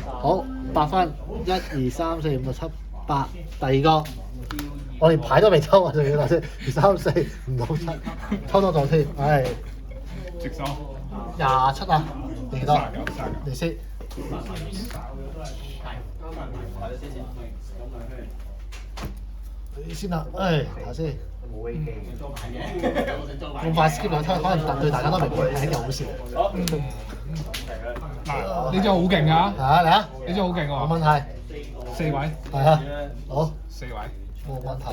好，8分，1、2、3、4、5、6、7、8。第二個，我連牌都未抽啊，仲要睇先，2、3、4、5、6、7，抽多咗添，唉。直收。27啊，幾多？你先。你先啦，唉，睇下先。咁快 skip 兩推，可能對大家都明白係一件好事。嗱，你真係好勁啊！嚟啊！你真係好勁喎！冇問題。4位。係啊，好。 4位。冇問題。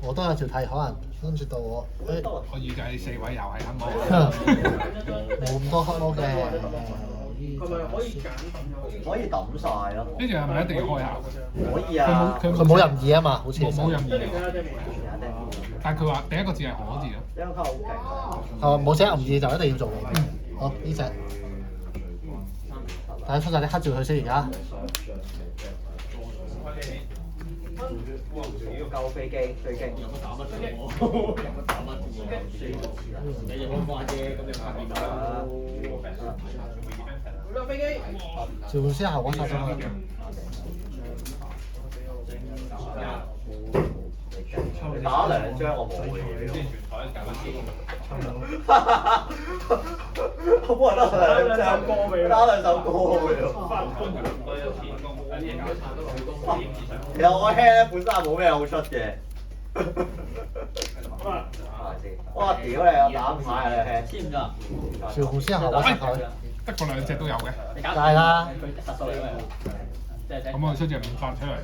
我都有條題，可能跟住到我。我預計4位又係黑魔。冇咁多黑魔嘅。係咪可以揀？可以抌晒咯。呢條係咪一定要開下？可以啊。佢冇任意啊嘛，好似冇任意啊。但係佢話第一個字係可字咯。呢張卡好勁啊！哦，冇寫任意就一定要做嘅。好，呢隻。大家出晒啲黑照佢先而家。夠飛機，飛機。有乜打乜啫？有乜打乜？你就好快啫，咁你拍邊啊？好啦，飛機。召喚師效果殺咗佢。打2張我冇嘅。我幫人得2張歌俾打2首歌嘅。其實我 hand 本身係冇咩好出嘅。哇！屌你，我打牌啊你 hand。知唔知啊？召喚師效果殺佢。得個2隻都有嘅。梗係啦。咁我出隻5發出嚟。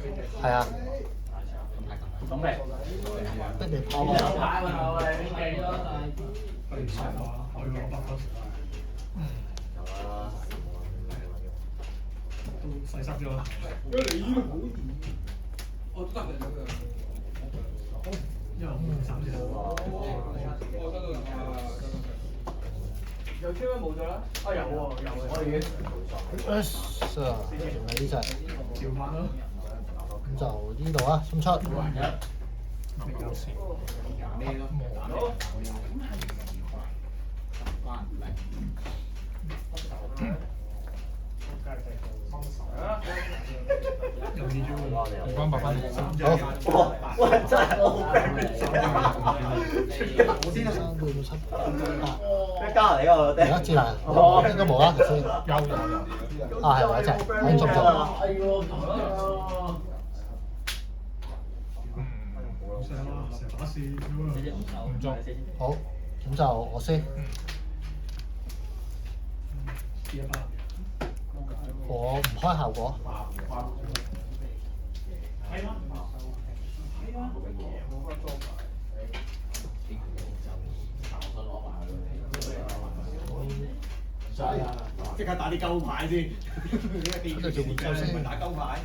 係啊。咁嚟。得你拋。洗濕咗啦。我都得嘅。有超咩冇咗啦？啊有喎，有喎。我已經。原來呢隻。調翻咯。咁就呢度啊，送出。2分8分。好。哇！真係我好3、4、5、7、8。咩加嚟㗎？有一隻啊，應該冇啦，頭先。有。啊係有一隻，睇中咗。唔中。好，咁就我先。我唔開效果。即刻打啲鳩牌先。跟住召喚獸先。唔係打鳩牌。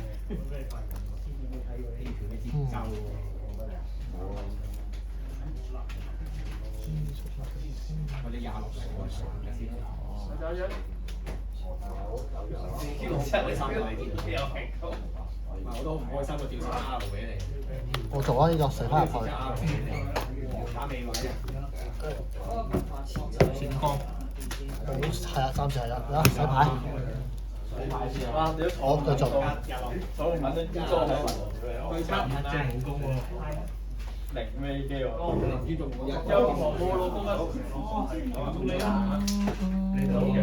我哋26歲喎，我都唔開心，我掉晒蝦路俾你。我做啊呢個射翻入去。加尾位啊！前光。係啊，暫時係啦，洗牌。哇！你都好，繼續。手唔揾得啲裝喺對差唔多，冇功喎。零咩機喎？呢度冇人。有我老公啊！中你啦！你都好嘅。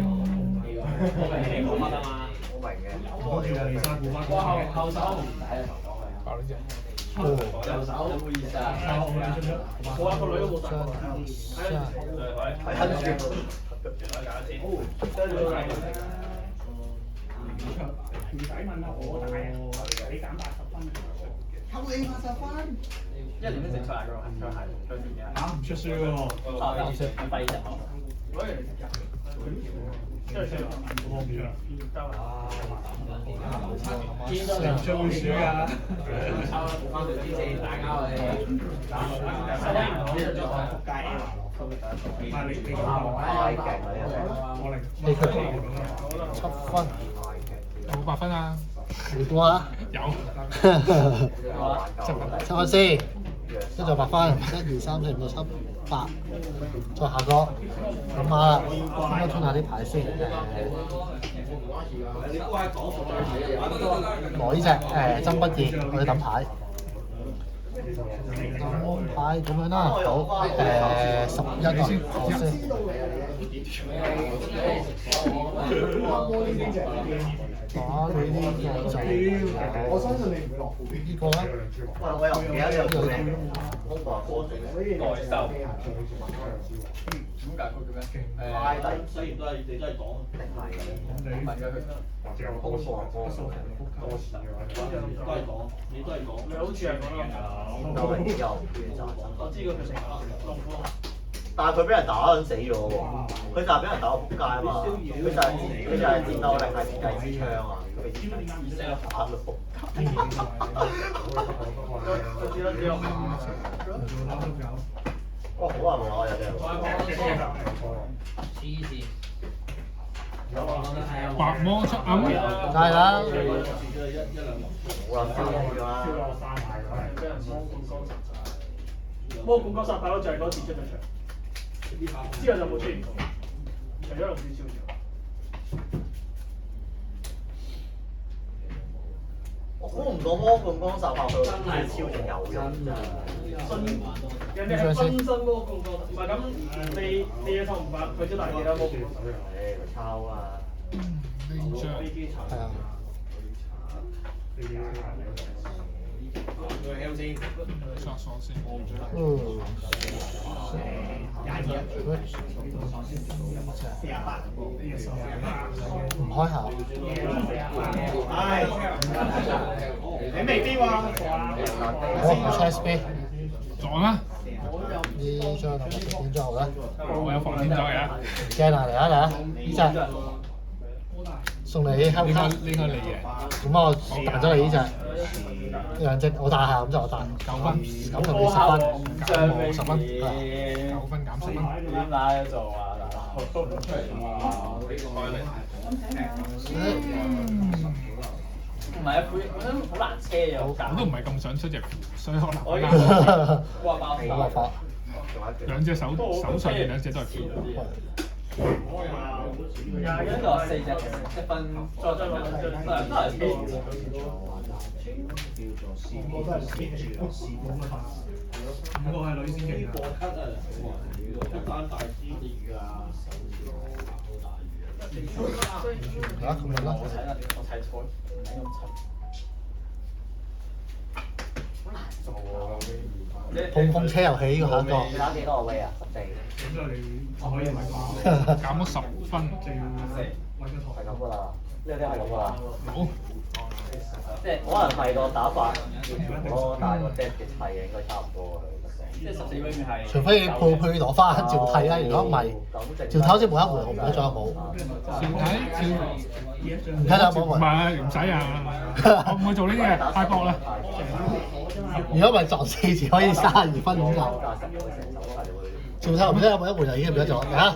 我明冇乜啊嘛，我明嘅。我哋係三股翻。哇後手。爆呢隻。右手有冇意思啊？我個女都冇打過。跟住。唔使問啦，我大啊，你減80分。扣你80分。1年都食出嚟㗎喎，出係出啲嘢。打唔出書喎。有隻廢隻嗬。喂。出嚟。我唔出啦。見到唔出會輸㗎。冇翻對之前打交你。仆街啊！唔係你太勁啦！我嚟。你佢7分。有冇8分啊？你估下。有。7分先，跟住8分，1、2、3、4、5、6、7、8，再下個，諗下啦，應該吞下啲牌先。攞呢隻真不熱，我哋等牌。等牌咁樣啦，好11先，我先。打你呢個就我相信你唔會落盤。呢個咧，我又唔記得呢個叫咩？空話過水代收。點解佢叫咩？快遞雖然你都係講定係唔係㗎佢？空話過水多時都係講，你都係講。你好似係講啦。都係有嘅咋。我知個佢成但係佢俾人打撚死咗喎，佢就係俾人打到仆街啊嘛，佢就係戰鬥力係計支槍啊，佢被打到仆街。哇！好耐冇攞有啲。黐線。白魔出暗。梗係啦。冇撚少㗎嘛。魔管嗰殺牌就係嗰次出咗場。之後就冇出現過，除咗龍子超之外。我估唔到魔貫光手拍佢真係超仲有用真人哋係分身魔貫光，唔係咁你嘢抽唔發，佢都大幾啦魔貫光手。佢抄啊！呢張係啊。刷鎖先。唔開口。你未必喎。好 ，chess B。撞啦！呢張係咪點咗好咧？我有防天走嘅。驚啊！嚟啊嚟啊！呢隻送你黑卡。呢個你贏。咁我彈咗你呢隻。兩隻我大下咁就我大9分，咁就俾10分，減我10分，9分減10分。點解做啊？唔係啊，本身好難車啊，我都唔係咁想出隻，所以可能冇辦法。兩隻手上面兩隻都係負。呢度4隻1分，再都係5個都係5個係女先勁㗎。咁樣啦。我睇錯，唔係咁柒。碰車遊戲呢個下一個。你打幾多個位啊？14。咁就你可以咪減咗10分。係咁㗎啦，呢啲係咁㗎啦。好。即係可能係個打法唔同咯，但係個 dead 嘅砌應該差唔多嘅。即係14分係。除非配攞翻趙替啦，如果唔係，趙替好似冇一回，我唔記得咗有冇。唔睇啦，冇回。唔係唔使啊，我唔會做呢啲嘢，太搏啦。如果唔係撞4次可以32分咁就。趙替我唔記得有冇一回就已經唔記得咗。嚟啊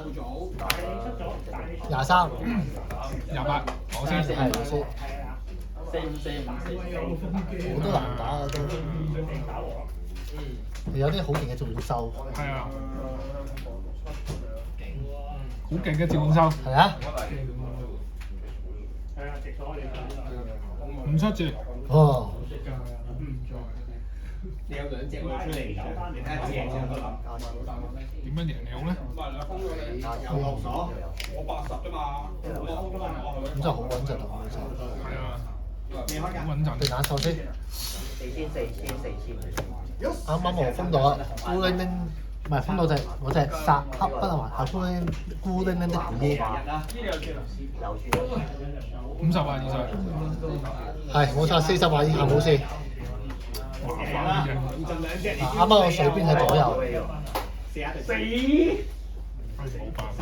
！23、28，我先。係我先。好多難打啊都。有啲好勁嘅召喚獸。係啊。好勁嘅召喚獸。係啊。係啊，直咗唔出住。哦。你有兩隻會出嚟嘅，你睇下正唔正啦？點樣贏你好咧？我80啫嘛，咁真係好穩陣啊！係啊，好穩陣。對眼獸先。4000。啱啱我封到啊，孤零零，唔係封到我隻殺黑不能還，係孤零零的紅衣。50萬以上。係冇錯，40萬以下冇事。麻煩嘅。啱啱我水邊喺左右。死！冇辦法。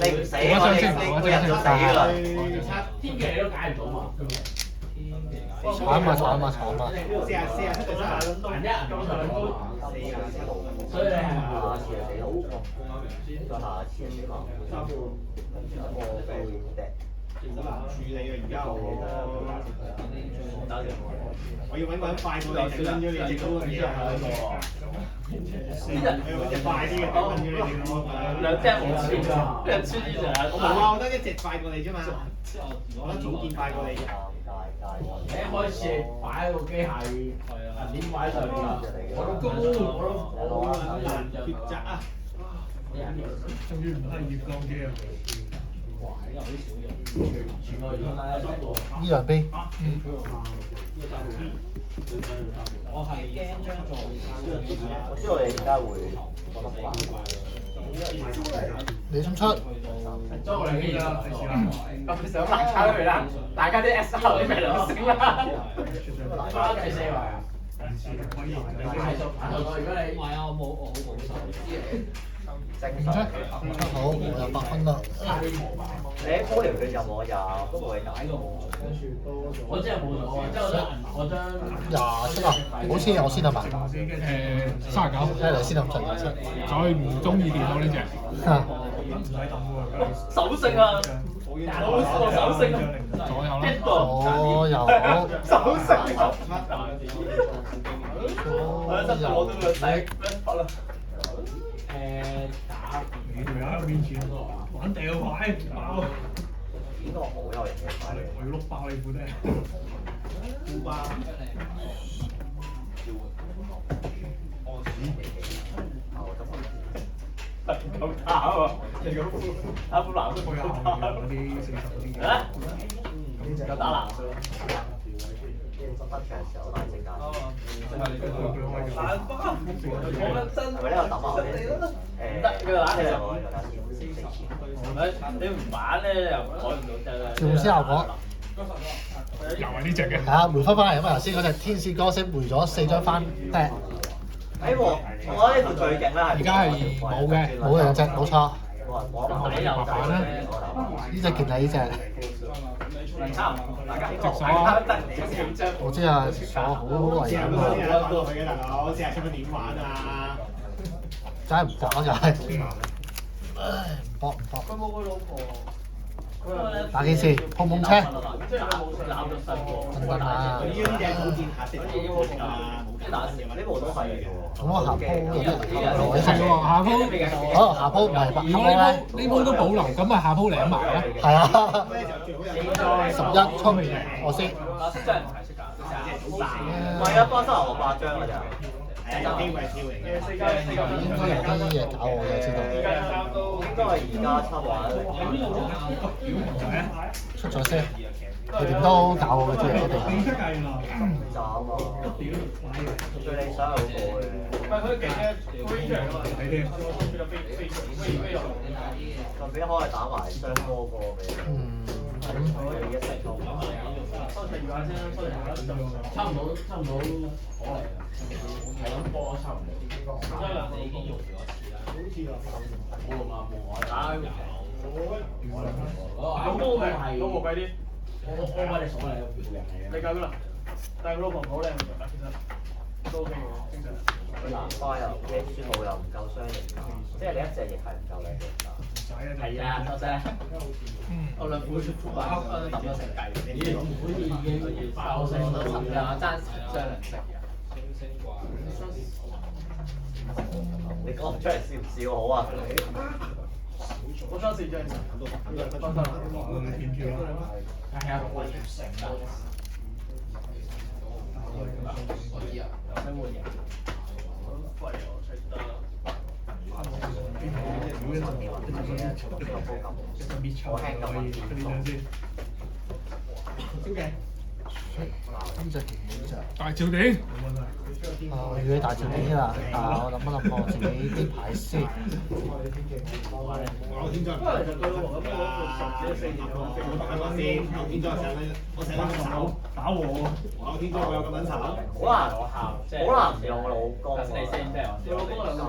你唔死，我哋人就死啦。天嘅你都解唔到嘛？慘啊！慘啊！慘啊！所以你係下次難處理啊！而家我要揾個人快過你，整咗你整嗰個嘢啊！啲人揾隻快啲嘅，整咗你整嗰個。兩隻冇穿㗎，兩穿呢隻我冇啊，我得一隻快過你啫嘛。我覺得總見快過你。你一開始擺喺個機械點擺上邊啊？我都高，我都抉擇啊！終於唔係月光機啊！呢兩邊。我係驚將座，我知道你而家會覺得煩。你想出？將我哋嘅啦，咁想難炒佢啦，大家啲 SR 啲咪兩升啦，翻第四位啊！可以，如果你係啊，我好保守。唔出，好，我有8分啦。你喺高療嘅任我有，都冇嘢解。我真係冇咗，之後我將27啊，好似我先係嘛39，睇嚟先係27。再唔中意電腦呢隻。首勝啊！首勝啊！左右啦。左右。首勝。左右。打你條友喺面前玩掉牌爆，呢個好有型嘅牌嚟。我要碌爆你副啫。古巴。夠打啊！阿布蘭都開下嗰啲40嗰啲嘅。夠打藍色咯。得場嘅時候大隻價。藍花，我覺得真係咪呢個抌啊？得佢打其實4,000。你唔玩咧又改唔到真啦。調先效果。又係呢隻嘅。係啊，回翻嚟啊嘛！頭先嗰隻天使歌星回咗4張翻踢。我覺得呢條最勁啦，而家係冇嘅，冇兩隻，冇錯。底又打啦，呢隻勁啊！呢隻。差唔多，大家直鎖。我知啊，鎖好危險啊！過去嘅大佬，40出點玩啊？真係唔搏啊！就係。唉，唔搏。佢冇佢老婆。打幾次？碰碰車。等等啊！呢隻好見下色啊！呢部都係嘅喎。咁我下鋪有啲改係喎，下鋪。哦，下鋪唔係白如果呢鋪都保留，咁咪下鋪領埋啦。係啊。11出我先。真係唔係識㗎，唔係啊，幫手我8張㗎咋。有機會跳嚟嘅。應該有啲嘢搞我嘅，知道。應該係而家7玩。出咗先，佢點都搞我嘅知我哋。斬啊！最理想係好過嘅。唔係佢其實推出嚟㗎嘛，順便可以打埋雙波個俾。可以一齊做。收齊魚眼先啦，收齊魚眼就差唔多可能係咁波差唔多。你已經用咗一次啦。好似啊，冇嘛冇我打有。有毛嘅，老婆貴啲。我揾你數你個人嚟嘅。你夠㗎啦，但係佢老婆唔好靚㗎，其實都 OK 嘅，正常。藍花又你算路又唔夠雙型㗎，即係你一隻翼係唔夠兩隻㗎。係啊，收聲。我兩副出版揼咗成計，咦？好似已經爆成10㗎，爭10張嚟食嘅。你講出嚟笑唔笑好啊？我爭4張，分分啦。係啊，我成啦。我知啊，生活型。貴我食得。呢隻勁呢隻。大照點。我要啲大條啲啦，我諗我自己啲牌先。我天災唔係就對喎，咁我10幾4年我打過先，我天災我成日手打和，我天災我有咁撚手，好難用老公啊！你先咩？你老公係咁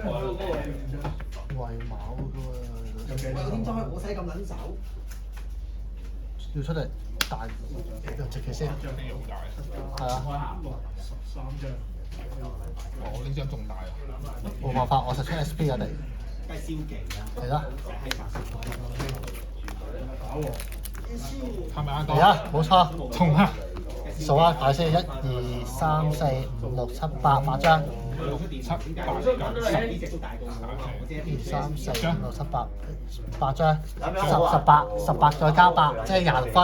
我老公為卯嘅喎。我天災我使咁撚手，要出嚟大用直嘅先。張機好大。係啊。 13張。哦，呢張仲大啊！冇辦法，我實出 SP 人哋。梗係消極啊！嚟啦！係咪啊？嚟啊，冇錯。重啊！數下牌先，1、2、3、4、5、6、7、8，八張。 7、8、9、10、 1、2、3、4、5、6、7、8，八張。18再加8，即係26分。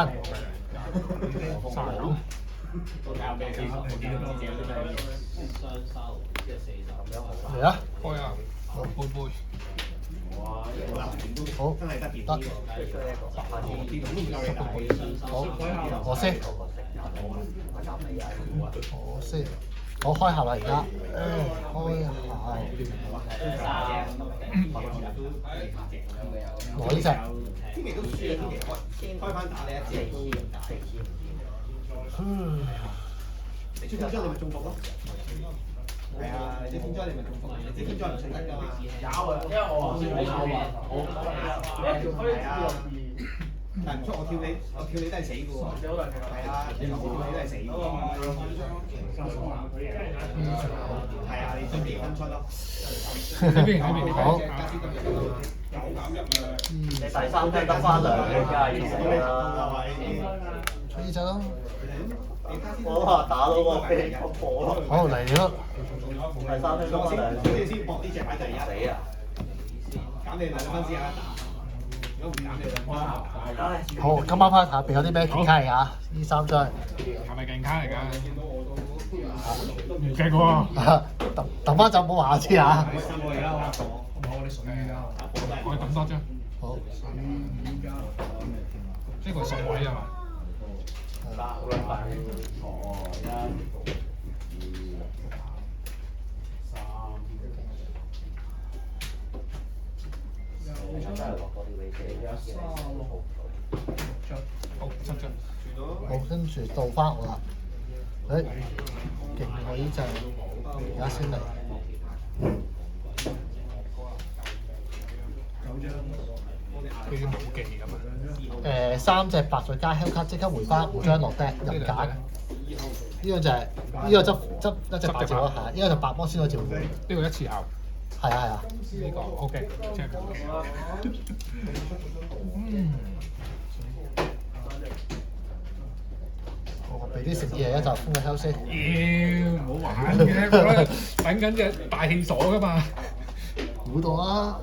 嚟啊！開啊！杯杯。好，得。好，我先。我先。好，開下啦而家。開下。攞呢隻。天奇都輸啊！天奇開翻打你一隻。你出天災你咪中伏咯。係啊，你天災你咪中伏，你天災唔信得㗎嘛？有啊，因為我先冇炒啊，係啊。但唔出我跳你都係死嘅喎。係啊，你唔跳你都係死嘅喎。係啊，你準備分出咯。呢邊好。你第3聽得翻2，梗係要死啦。出呢隻咯。我話打到個飛個破咯。好嚟咗。第3聽得翻2。你先搏呢隻擺第一。死啊！減你2分先有得打。如果唔減你2分。好，今晚翻睇下邊有啲咩勁卡嚟啊？呢3張。係咪勁卡嚟㗎？唔勁喎！等翻就唔好話我知啊！我哋抌多張。好。呢個順位啊嘛。好，7張。好，跟住到翻我啦。勁我呢隻，而家先嚟。呢啲冇記㗎嘛。3隻白再加 Hell 卡，即刻回翻5張落地入架。呢個就係呢個執一隻白照咯，係呢個就白魔仙嗰照。呢個一次效。係啊。呢個 OK， check。我俾啲食嘢一陣封個 Hell 先。唔好玩嘅，我咧等緊隻大氣鎖㗎嘛。估到啦。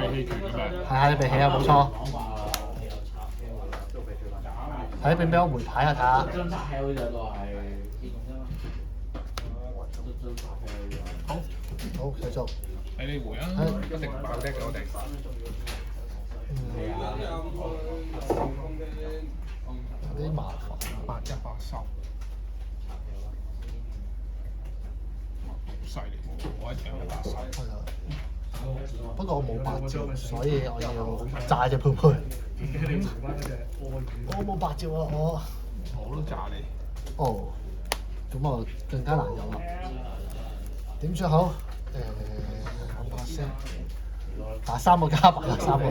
未氣拳㗎嘛。係啊，你未起啊，冇錯。喺邊俾我回牌啊，睇下。好，繼續。俾你回啊！一定爆得嘅我哋。有啲麻煩。8180。犀利喎！我一場180。係啊。不過我冇白照，所以我要炸隻佩佩。我冇白照啊，我都炸你。哦，咁啊更加難有啦。點算好？諗下先。打3個加白啦，3個。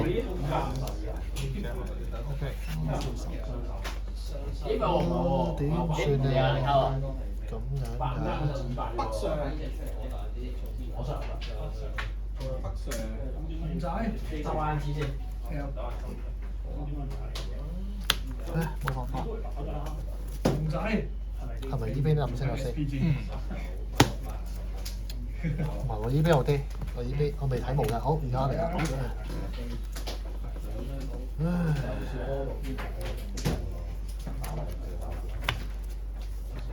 OK。點算啊？咁樣㗎。唔使，10萬字先。冇辦法。唔使。係咪呢邊都唔識有先？唔係喎，呢邊好啲。我呢邊我未睇冇㗎。好，而家嚟啦。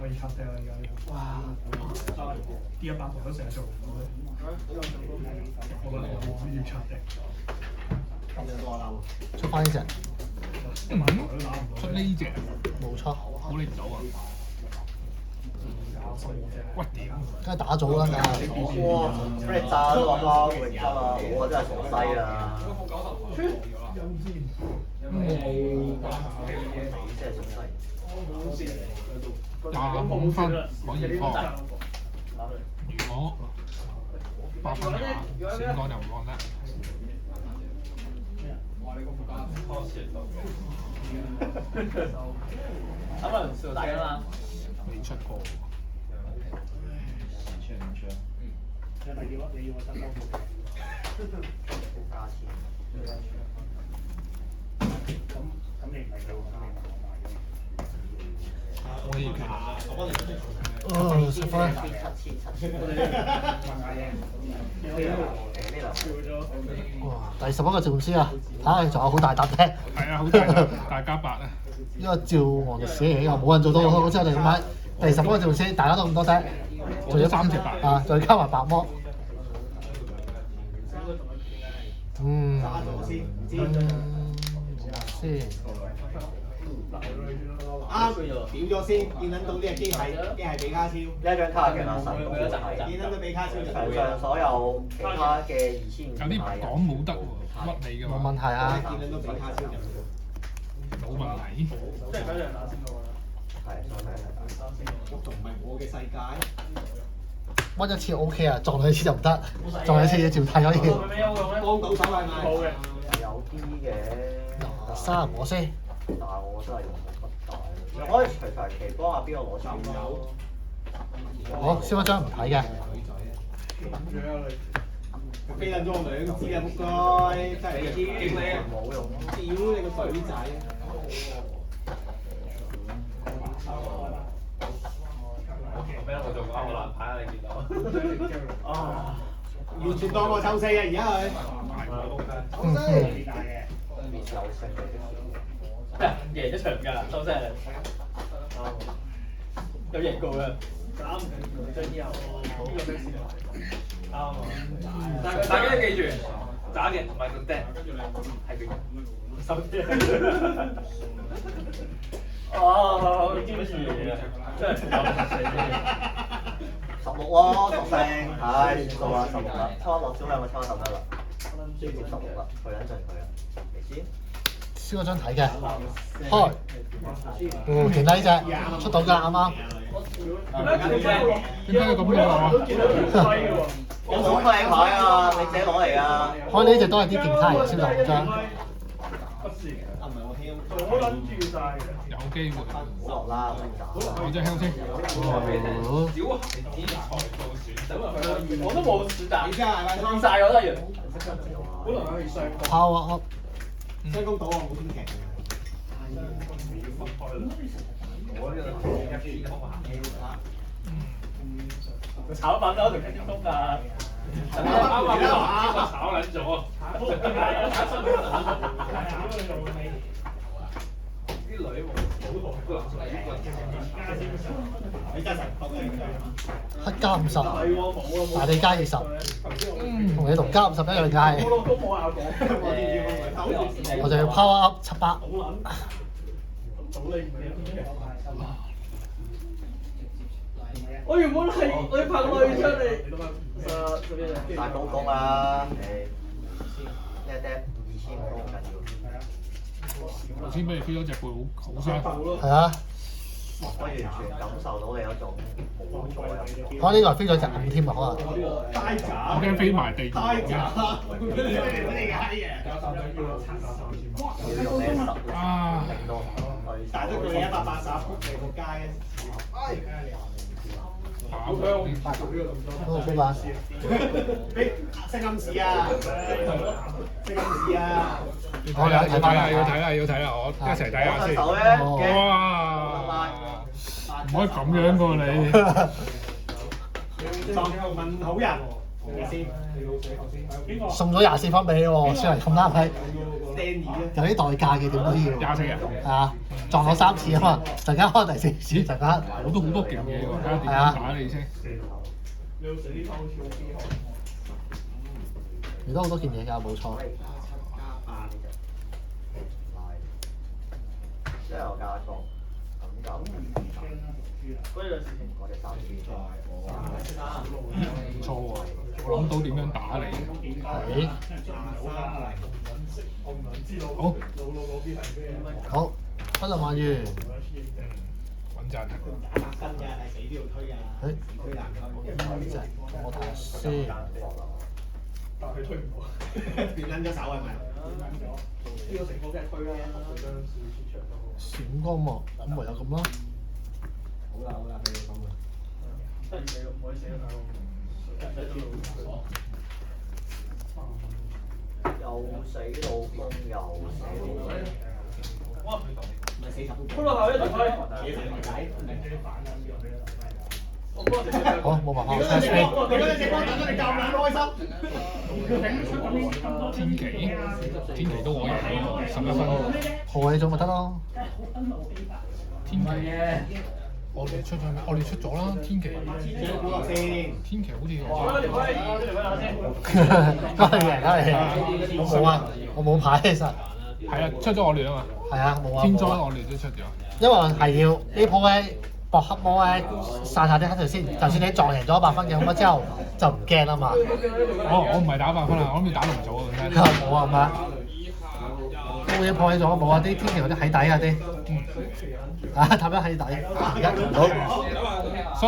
可以插掉而家。哇！啲100部都成日做唔到嘅。我覺得我要插定。出翻呢隻。出呢隻。冇錯。好你唔到啊！喂屌！梗係打咗啦，梗係。哇！俾你炸咗落包泳汁啊！我真係傻西啊！真係傻西。25分可以放。如果8分嘅話，閃光就唔放得。咁啊唔少大㗎嘛。未出過。你要我爭多個。可以決。哦，10分。哇！第11個召喚師啊，睇下仲有好大沓啫。係啊，好大加8啊！呢個召喚師又冇人做到，好之後就點解？第11個召喚師大家都咁多隻，仲要3隻白啊，仲要加埋白魔。先。啱屌咗先，見撚到呢隻機係比卡超。呢一張卡嘅神功就係見撚到比卡超就場上所有其他嘅2500有啲講冇得喎，屈你㗎嘛。冇問題啊。見撚到比卡超就冇問題。即係嗰樣打先好啦。係，仲唔係我嘅世界。屈一次 OK 啊，撞兩次就唔得，撞兩次要照睇可以。佢咩有用咧？幫到手係咪？冇嘅。有啲嘅。沙我先。但係我真係用得不大。你可以隨長期幫阿邊個攞錢咯。好，燒一張唔睇嘅。飛撚咗我2支啊！仆街，真係勁你啊！冇用。屌你個水仔！咩？我做啱個爛牌啊！你見到？啊！完全當我抽4啊！而家佢。有勝嘅。贏一場㗎，收聲。有贏過嘅。打唔完張之後，呢個咩事啊？啱啊！大家記住，打嘅唔係個 deck，係佢收啲。哦，堅持真係16喎，屬性，係算數啦，16啦，抽一落少兩個抽11啦，需要16啦，佢撚盡佢啦，嚟先。燒嗰張睇嘅，開。哦，其他呢隻出到㗎，啱啱。點解要咁樣啊？我好靚牌啊，你自己攞嚟啊！開呢隻都係啲勁卡嚟，燒兩張。我撚住晒嘅。有機會。唔好落啦，我隻香先。哦。小孩子才做選擇。我都冇選擇，你真係放曬我都要。本來可以雙 Power up。雙攻到我冇天騎。炒粉啦，條傾風㗎。啱炒撚咗。啲女冇你真係黑加50，大地加20，同你同加50一樣計。我老公冇咬過。我就要 power up 700。倒你唔係我原本係我要拍女出嚟。大高谷啊！一隻2500都唔緊要。頭先俾你飛咗隻背好傷。係啊。我完全感受到你嗰種無助啊！我呢個係飛咗隻5添啊，可能。我驚飛埋地。要用你嘅實力令到佢。大得佢180撲你個街啊！好香，做呢個動作。嗰個飛板。俾識暗示啊！識暗示啊！我哋睇翻啦，要睇啦，我一齊睇下先。手咧，哇！唔可以咁樣㗎你。問好人，先。送咗24分俾你喎，雖然咁啱睇， Danny 咧，有啲代價嘅點都要。24啊？係啊，撞咗3次啊嘛，陣間開第4次，陣間。我都好多勁嘢喎，睇下點樣打你先。你都好多件嘢㗎，冇錯。即係有加裝，咁就嗰樣事情。我哋3支。唔錯喎，我諗到點樣打你。係。好。好，不能萬元。穩陣。打8分㗎，係死都要推㗎。推難推。我睇下先。但係推唔到。斷撚咗手係咪？呢個情況梗係推啦，閃光幕，咁唯有咁啦。好啦，俾你講啦。真係唔可以死得太又死老公又死老公。推落後一條推。好冇辦法，test me。點解隻波等咗你咁撚開心？天奇都可以11分，號你做咪得咯。天奇我哋出咗啦，天奇天奇好似推條推，推條推下先。都係贏，都係贏。我冇啊，我冇牌其實。係啊，出咗我哋啊嘛。係啊，冇啊。天災我哋都出咗。因為係要呢鋪咧搏黑魔咧散下啲黑條先，就算你撞贏咗100分嘅咁之後就唔驚啊嘛。我唔係打100分啊，我諗住打龍組啊。冇啊，係咪？冇嘢破起咗，冇啊！啲天橋嗰啲喺底啊啲。啊，探咗喺底，而家唔到。